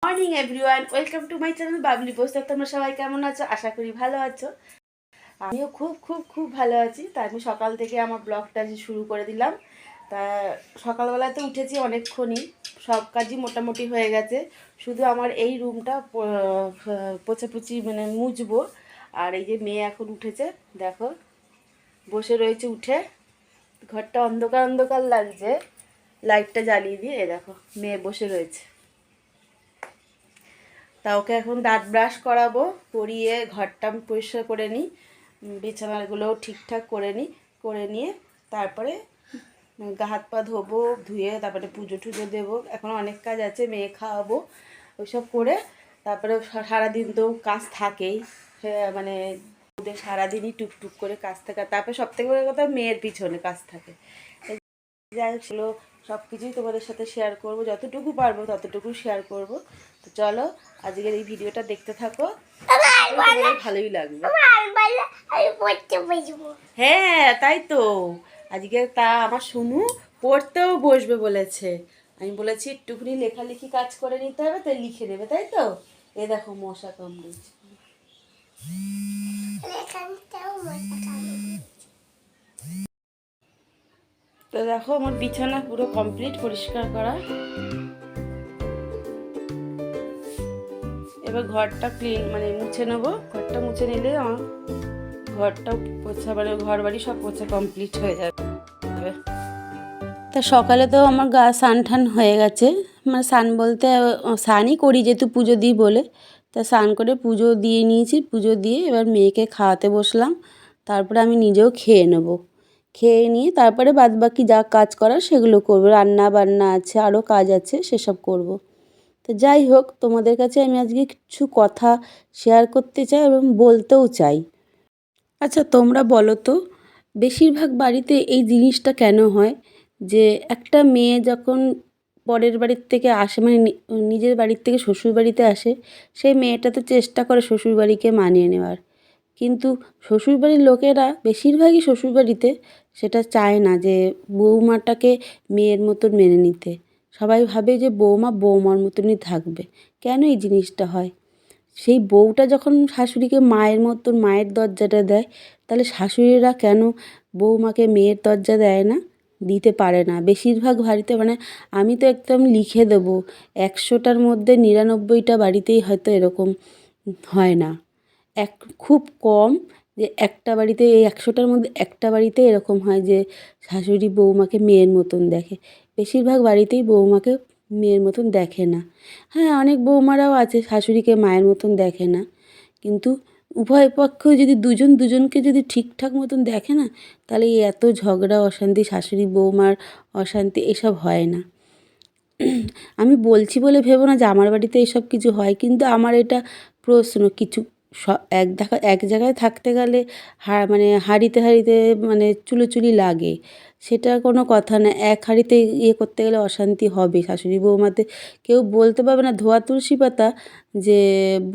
Morning everyone, welcome to my channel Babli post. তোমরা সবাই কেমন আছো? আশা করি ভালো আছো। আমিও খুব খুব খুব ভালো আছি। তা আমি সকাল থেকে আমার ব্লগটা শুরু করে দিলাম। তা সকালবেলাতে উঠেছি অনেকক্ষণই, সব কাজই মোটামুটি হয়ে গেছে। শুধু আমার এই রুমটা পোছাপুছি মানে মুছবো। আর এই যে মেয়ে এখন উঠেছে, দেখো বসে রয়েছে উঠে। ঘরটা অন্ধকার অন্ধকার লাগছে, লাইটটা জ্বালিয়ে দিয়ে দেখো মেয়ে বসে রয়েছে। তা ওকে এখন দাঁত ব্রাশ করাবো, করিয়ে ঘরটা পরিষ্কার করে নিই, বিছানাগুলোও ঠিকঠাক করে নিয়ে তারপরে গা হাত পা ধোবো, ধুয়ে তারপরে পুজো টুজো দেবো। এখন অনেক কাজ আছে, মেয়ে খাওয়াবো, ওইসব করে তারপরে সারাদিন তো কাজ থাকেই, মানে ওদের সারাদিনই টুকটুক করে কাজ থাকে। তারপরে সবথেকে বড় কথা, মেয়ের পিছনে কাজ থাকে। যাই হোক, সেগুলো সব কিছুই তোমাদের সাথে শেয়ার করব, যতটুকু পারবো ততটুকু শেয়ার করব। তো চলো আজকের এই ভিডিওটা দেখতে থাকো, ভালোই লাগবে। হ্যাঁ তাই তো, আজকে তা আমার শুনু পড়তেও বসবে বলেছে। আমি বলেছি একটুখানি লেখালেখি কাজ করে নিতে হবে, তাই লিখে নেবে, তাই তো। এ দেখো মশা কামড়েছে। তো দেখো আমার বিছানা পুরো কমপ্লিট পরিষ্কার করা। এবার ঘরটা ক্লিন মানে মুছে নেবো। ঘরটা মুছে নিলে আমার ঘরটা পোছা মানে ঘর বাড়ি সব পোছা কমপ্লিট হয়ে যাবে। তা সকালে তো আমার গা স্নান টান হয়ে গেছে, মানে স্নান বলতে স্নানই করি যেহেতু পুজো দিই বলে। তা স্নান করে পুজো দিয়ে নিয়েছি, পুজো দিয়ে এবার মেয়েকে খাওয়াতে বসলাম। তারপরে আমি নিজেও খেয়ে নেব, খেয়ে নিয়ে তারপরে বাদবাকি যা কাজ করার সেগুলো করবো। রান্না বান্না আছে, আরও কাজ আছে, সেসব করব। তো যাই হোক, তোমাদের কাছে আমি আজকে কিছু কথা শেয়ার করতে চাই এবং বলতেও চাই। আচ্ছা তোমরা বলো তো, বেশিরভাগ বাড়িতে এই জিনিসটা কেন হয় যে একটা মেয়ে যখন পরের বাড়ির থেকে আসে, মানে নিজের বাড়ির থেকে শ্বশুর বাড়িতে আসে, সেই মেয়েটা তো চেষ্টা করে শ্বশুরবাড়িকে মানিয়ে নেওয়ার, কিন্তু শ্বশুরবাড়ির লোকেরা বেশিরভাগই শ্বশুরবাড়িতে সেটা চায় না যে বৌমাটাকে মেয়ের মতন মেনে নিতে। সবাই ভাবে যে বৌমা বৌমার মতনই থাকবে। কেন এই জিনিসটা হয়? সেই বউটা যখন শাশুড়িকে মায়ের মতন মায়ের দরজাটা দেয়, তাহলে শাশুড়িরা কেন বৌমাকে মেয়ের দরজা দেয় না, দিতে পারে না? বেশিরভাগ বাড়িতে, মানে আমি তো একদম লিখে দেবো 100টার মধ্যে 99টা বাড়িতেই হয়তো এরকম হয় না। খুব কম যে একটা বাড়িতে, এই 100টার মধ্যে একটা বাড়িতে এরকম হয় যে শাশুড়ি বৌমাকে মেয়ের মতন দেখে। বেশিরভাগ বাড়িতেই বৌমাকে মেয়ের মতন দেখে না। হ্যাঁ, অনেক বৌমারাও আছে শাশুড়িকে মায়ের মতন দেখে না, কিন্তু উভয় পক্ষেও যদি দুজনকে যদি ঠিকঠাক মতন দেখে না, তাহলে এই এত ঝগড়া অশান্তি, শাশুড়ি বৌমার অশান্তি এসব হয় না। আমি বলছি বলে ভেবো না যে আমার বাড়িতে এসব কিছু হয়, কিন্তু আমার এটা প্রশ্ন, কিছু এক জায়গায় থাকতে গেলে মানে হাঁড়িতে মানে চুলোচুলি লাগে, সেটা কোনো কথা না। এক হাঁড়িতে ইয়ে করতে গেলে অশান্তি হবে, শাশুড়ি বৌমাতে কেউ বলতে পারবে না ধোয়া তুলসী পাতা, যে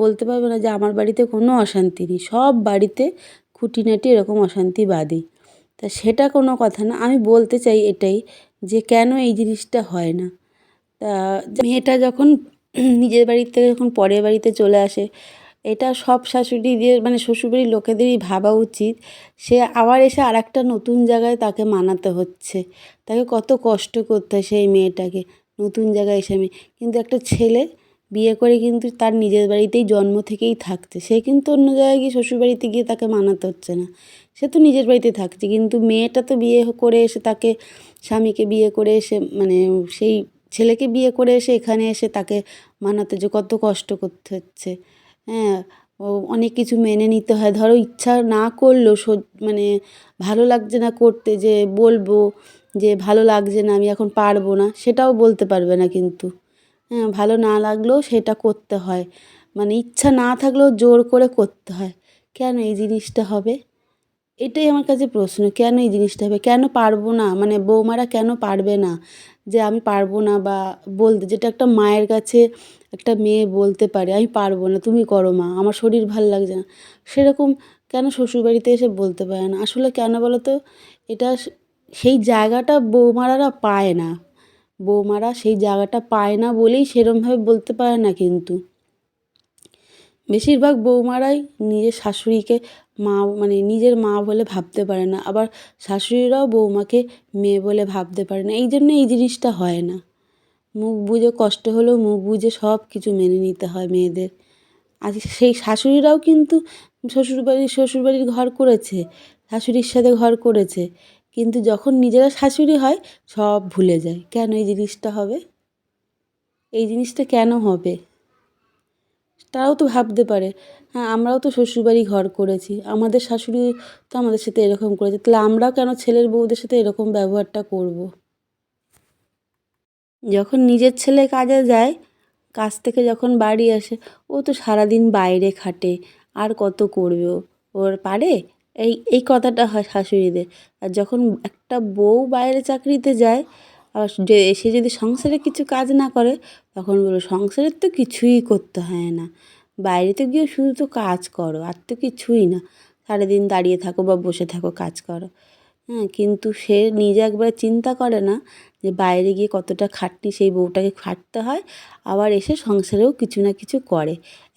বলতে পারবে না যে আমার বাড়িতে কোনো অশান্তি নেই। সব বাড়িতে খুঁটিনাটি এরকম অশান্তি বাঁধে। তা সেটা কোনো কথা না। আমি বলতে চাই এটাই, যে কেন এই জিনিসটা হয় না। তা মেয়েটা যখন নিজের বাড়ির থেকে যখন পরের বাড়িতে চলে আসে, এটা সব শাশুড়িদের মানে শ্বশুরবাড়ির লোকেদেরই ভাবা উচিত। সে আবার এসে আরেকটা নতুন জায়গায় তাকে মানাতে হচ্ছে, তাকে কত কষ্ট করতে হয় সেই মেয়েটাকে নতুন জায়গায় এসে। কিন্তু একটা ছেলে বিয়ে করে কিন্তু তার নিজের বাড়িতেই জন্ম থেকেই থাকছে, সে কিন্তু অন্য জায়গায় গিয়ে শ্বশুরবাড়িতে গিয়ে তাকে মানাতে হচ্ছে না, সে তো নিজের বাড়িতে থাকছে। কিন্তু মেয়েটা তো বিয়ে করে এসে, তাকে স্বামীকে বিয়ে করে এসে, মানে সেই ছেলেকে বিয়ে করে এসে এখানে এসে তাকে মানাতে যে কত কষ্ট করতে হচ্ছে। হ্যাঁ, ও অনেক কিছু মেনে নিতে হয়। ধরো ইচ্ছা না করলেও মানে ভালো লাগছে না করতে, যে বলবো যে ভালো লাগছে না, আমি এখন পারবো না, সেটাও বলতে পারবে না। কিন্তু হ্যাঁ, ভালো না লাগলেও সেটা করতে হয়, মানে ইচ্ছা না থাকলেও জোর করে করতে হয়। কেন এই জিনিসটা হবে? এটাই আমার কাছে প্রশ্ন, কেন এই জিনিসটা হবে? কেন পারবো না, মানে বৌমারা কেন পারবে না যে আমি পারবো না, বা বলতে, যেটা একটা মায়ের কাছে একটা মেয়ে বলতে পারে আমি পারবো না, তুমি করো মা, আমার শরীর ভাল লাগছে না, সেরকম কেন শ্বশুরবাড়িতে এসে বলতে পারে না? আসলে কেন বলো তো? এটা সেই জায়গাটা বৌমারা পায় না, বৌমারা সেই জায়গাটা পায় না বলেই সেরমভাবে বলতে পারে না। কিন্তু বেশিরভাগ বৌমারাই নিজের শাশুড়িকে মা, মানে নিজের মা বলে ভাবতে পারে না, আবার শাশুড়িরাও বৌমাকে মেয়ে বলে ভাবতে পারে না। এই জন্য এই জিনিসটা হয় না। মুখ বুজে, কষ্ট হলেও মুখ বুজে সব কিছু মেনে নিতে হয় মেয়েদের। আজ সেই শাশুড়িরাও কিন্তু শ্বশুরবাড়ির ঘর করেছে, শাশুড়ির সাথে ঘর করেছে, কিন্তু যখন নিজেরা শাশুড়ি হয় সব ভুলে যায়। কেন এই জিনিসটা হবে? এই জিনিসটা কেন হবে? তারাও তো ভাবতে পারে, হ্যাঁ আমরাও তো শ্বশুরবাড়ি ঘর করেছি, আমাদের শাশুড়ি তো আমাদের সাথে এরকম করেছে, তাহলে আমরাও কেন ছেলের বউদের সাথে এরকম ব্যবহারটা করব? যখন নিজের ছেলে কাজে যায়, কাজ থেকে যখন বাড়ি আসে, ও তো সারাদিন বাইরে খাটে, আর কত করবে ও, ওর পারে? এই কথাটা হয় শাশুড়িদের। আর যখন একটা বউ বাইরে চাকরিতে যায়, আর যে সে যদি সংসারে কিছু কাজ না করে, তখন বলবে সংসারের তো কিছুই করতে হয় না, বাইরেতে গিয়ে শুধু তো কাজ করো, আর তো কিছুই না, সারাদিন দাঁড়িয়ে থাকো বা বসে থাকো, কাজ করো। হ্যাঁ, কিন্তু সে নিজে একবার চিন্তা করে না যে বাইরে গিয়ে কতটা খাটনি সেই বউটাকে খাটতে হয়, আবার এসে সংসারেও কিছু না কিছু করে।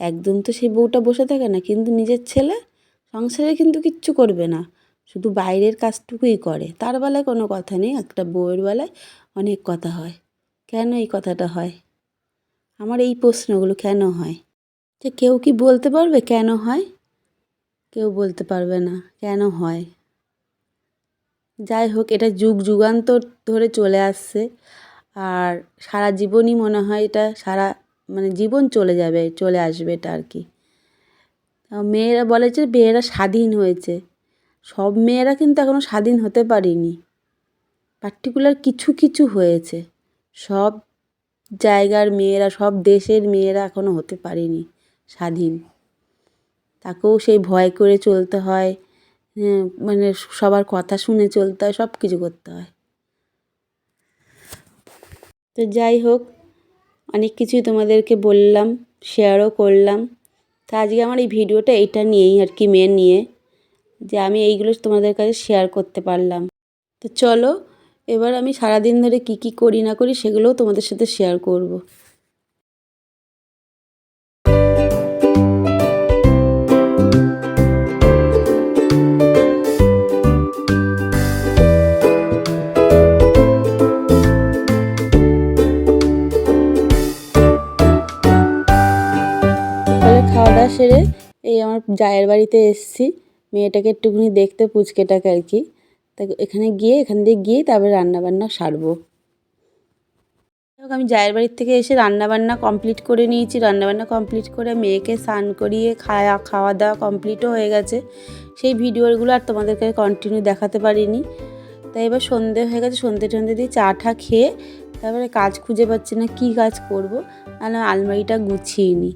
একদম তো সেই বউটা বসে থাকে না, কিন্তু নিজের ছেলে সংসারে কিন্তু কিচ্ছু করবে না, শুধু বাইরের কাজটুকুই করে। তার বেলায় কোনো কথা নেই, একটা বউয়ের বেলায় অনেক কথা হয়। কেন এই কথাটা হয়? আমার এই প্রশ্নগুলো কেন হয়? যে কেউ কি বলতে পারবে কেন হয়? কেউ বলতে পারবে না কেন হয়। যাই হোক, এটা যুগ যুগান্তর ধরে চলে আসছে, আর সারা জীবনই মনে হয় এটা সারা, মানে জীবন চলে যাবে, চলে আসবে এটা আর কি। মেয়েরা বলে যে মেয়েরা স্বাধীন হয়েছে, সব মেয়েরা কিন্তু এখনও স্বাধীন হতে পারেনি, পার্টিকুলার কিছু কিছু হয়েছে। সব জায়গার মেয়েরা, সব দেশের মেয়েরা এখনও হতে পারেনি স্বাধীন, তাকেও সেই ভয় করে চলতে হয়, মানে সবার কথা শুনে চলতে হয়, সব কিছু করতে হয়। তো যাই হোক, অনেক কিছুই তোমাদেরকে বললাম, শেয়ারও করলাম। তা আজকে আমার এই ভিডিওটা এইটা নিয়েই আর কি, মেন নিয়ে, যে আমি এইগুলো তোমাদের কাছে শেয়ার করতে পারলাম। তো চলো, এবার আমি সারাদিন ধরে কি কি করি না করি সেগুলোও তোমাদের সাথে শেয়ার করব। তাহলে খাওয়া দাওয়া সেরে এই আমার জায়ের বাড়িতে এসেছি মেয়েটাকে একটুখানি দেখতে, পুচকেটাকে আর কি। তা এখান দিয়ে গিয়ে তারপরে রান্নাবান্না সারবো। আমি জায়ের বাড়ির থেকে এসে রান্নাবান্না কমপ্লিট করে নিয়েছি, রান্নাবান্না কমপ্লিট করে মেয়েকে স্নান করিয়ে খাওয়া দাওয়া কমপ্লিটও হয়ে গেছে। সেই ভিডিওগুলো আর তোমাদেরকে কন্টিনিউ দেখাতে পারিনি। তাই এবার সন্ধে হয়ে গেছে, সন্ধে দিয়ে চা টা খেয়ে তারপরে কাজ খুঁজে পাচ্ছি না কী কাজ করব, নাহলে আলমারিটা গুছিয়ে নিই।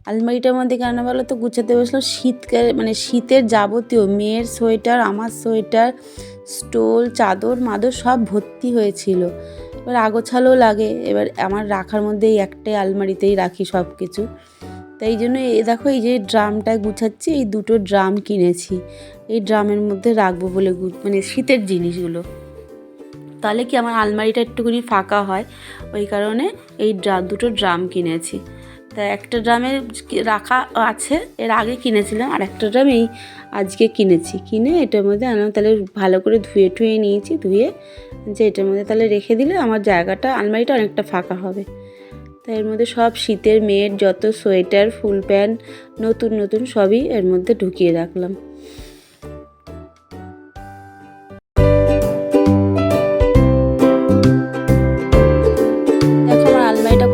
আলমারিটার মধ্যে কেন বলো তো গুছাতে বসলাম, শীতকালে মানে শীতের যাবতীয় মেয়ের সোয়েটার, আমার সোয়েটার, স্টোল, চাদর মাদর সব ভর্তি হয়েছিল। এবার আগোছালো লাগে, এবার আমার রাখার মধ্যে এই একটাই আলমারিতেই রাখি সব কিছু। তাই জন্য দেখো এই যে ড্রামটায় গুছাচ্ছি, এই দুটো ড্রাম কিনেছি, এই ড্রামের মধ্যে রাখবো বলে, মানে শীতের জিনিসগুলো, তাহলে কি আমার আলমারিটা একটুখানি ফাঁকা হয়, ওই কারণে এই দুটো ড্রাম কিনেছি। তা একটা ড্রামে রাখা আছে, এর আগে কিনেছিলাম, আর একটা ড্রাম এই আজকে কিনে এটার মধ্যে আনলাম। তাহলে ভালো করে ধুয়ে নিয়েছি, ধুয়ে যে এটার মধ্যে তাহলে রেখে দিলে আমার জায়গাটা, আলমারিটা অনেকটা ফাঁকা হবে। তাই এর মধ্যে সব শীতের মেয়ের যত সোয়েটার, ফুল প্যান্ট, নতুন সবই এর মধ্যে ঢুকিয়ে রাখলাম।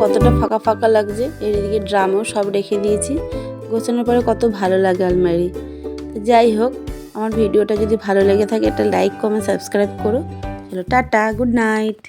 কতটা ফাঁকা ফাঁকা লাগছে, এদিকে ড্রামও সব রেখে দিয়েছি, গোছানোর পরে কত ভালো লাগে আলমারি। যাই হোক, আমার ভিডিওটা যদি ভালো লেগে থাকে একটা লাইক, কমেন্ট, সাবস্ক্রাইব করো। চলো টাটা, গুড নাইট।